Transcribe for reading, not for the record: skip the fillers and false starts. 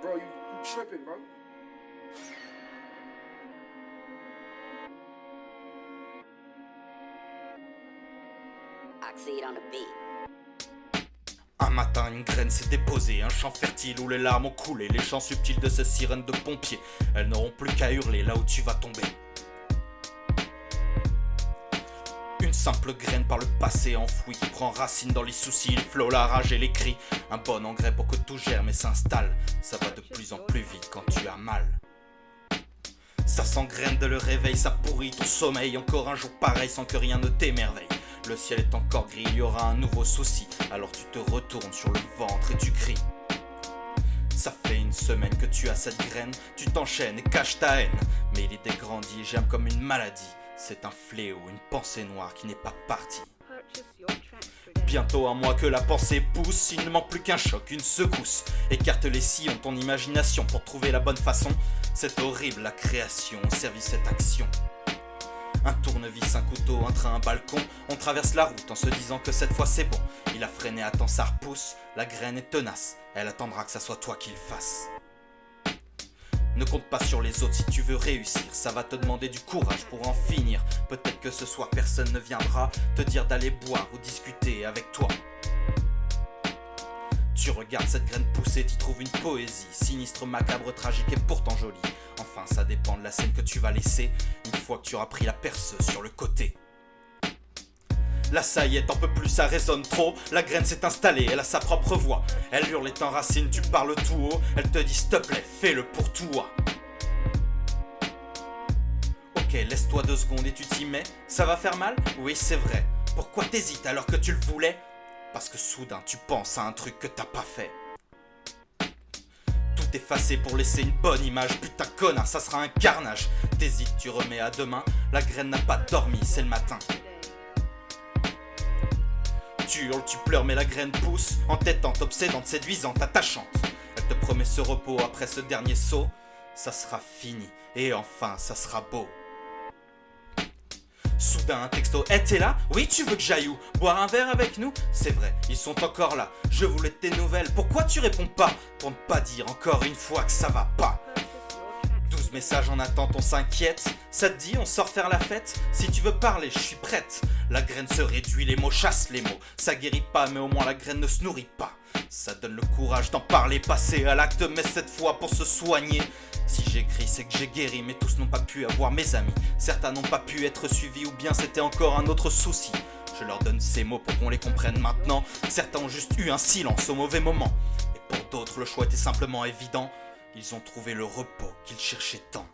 bro. You tripping, bro. Oxide on the beat. Un matin, une graine s'est déposée, un champ fertile où les larmes ont coulé, les chants subtils de ces sirènes de pompiers. Elles n'auront plus qu'à hurler là où tu vas tomber. Une simple graine par le passé enfoui qui prend racine dans les soucis, le flot, la rage et les cris. Un bon engrais pour que tout germe et s'installe. Ça va de plus en plus vite quand tu as mal. Ça s'engraine de le réveil, ça pourrit ton sommeil. Encore un jour pareil sans que rien ne t'émerveille. Le ciel est encore gris, il y aura un nouveau souci. Alors tu te retournes sur le ventre et tu cries. Ça fait une semaine que tu as cette graine, tu t'enchaînes et caches ta haine. Mais il est dégrandi et germe comme une maladie. C'est un fléau, une pensée noire qui n'est pas partie. Bientôt un mois que la pensée pousse, il ne manque plus qu'un choc, une secousse. Écarte les sillons, ton imagination pour trouver la bonne façon. C'est horrible la création, au service cette action. Un tournevis, un couteau, un train, un balcon. On traverse la route en se disant que cette fois c'est bon. Il a freiné à temps, ça repousse. La graine est tenace, elle attendra que ça soit toi qui le fasses. Ne compte pas sur les autres si tu veux réussir. Ça va te demander du courage pour en finir. Peut-être que ce soir personne ne viendra te dire d'aller boire ou discuter avec toi. Tu regardes cette graine pousser, t'y trouves une poésie. Sinistre, macabre, tragique et pourtant jolie. Enfin ça dépend de la scène que tu vas laisser une fois que tu auras pris la perceuse sur le côté. Là ça y est, t'en peux plus, ça résonne trop. La graine s'est installée, elle a sa propre voix. Elle hurle et t'enracine, tu parles tout haut. Elle te dit s'il te plaît, fais-le pour toi. Ok, laisse-toi 2 secondes et tu t'y mets. Ça va faire mal? Oui, c'est vrai. Pourquoi t'hésites alors que tu le voulais? Parce que soudain tu penses à un truc que t'as pas fait. Tout effacé pour laisser une bonne image. Putain connard, ça sera un carnage. T'hésites, tu remets à demain. La graine n'a pas dormi, c'est le matin. Tu hurles, tu pleures, mais la graine pousse, entêtante, obsédante, séduisante, attachante. Elle te promet ce repos après ce dernier saut. Ça sera fini, et enfin, ça sera beau. Soudain, un texto. Hey, t'es là? Oui, tu veux que j'aille où? Boire un verre avec nous? C'est vrai, ils sont encore là. Je voulais tes nouvelles, pourquoi tu réponds pas? Pour ne pas dire encore une fois que ça va pas. 12 messages en attente, on s'inquiète. Ça te dit, on sort faire la fête? Si tu veux parler, je suis prête. La graine se réduit, les mots chassent les mots. Ça guérit pas, mais au moins la graine ne se nourrit pas. Ça donne le courage d'en parler, passer à l'acte, mais cette fois pour se soigner. Si j'écris, c'est que j'ai guéri, mais tous n'ont pas pu avoir mes amis. Certains n'ont pas pu être suivis, ou bien c'était encore un autre souci. Je leur donne ces mots pour qu'on les comprenne maintenant. Certains ont juste eu un silence au mauvais moment. Et pour d'autres, le choix était simplement évident. Ils ont trouvé le repos qu'ils cherchaient tant.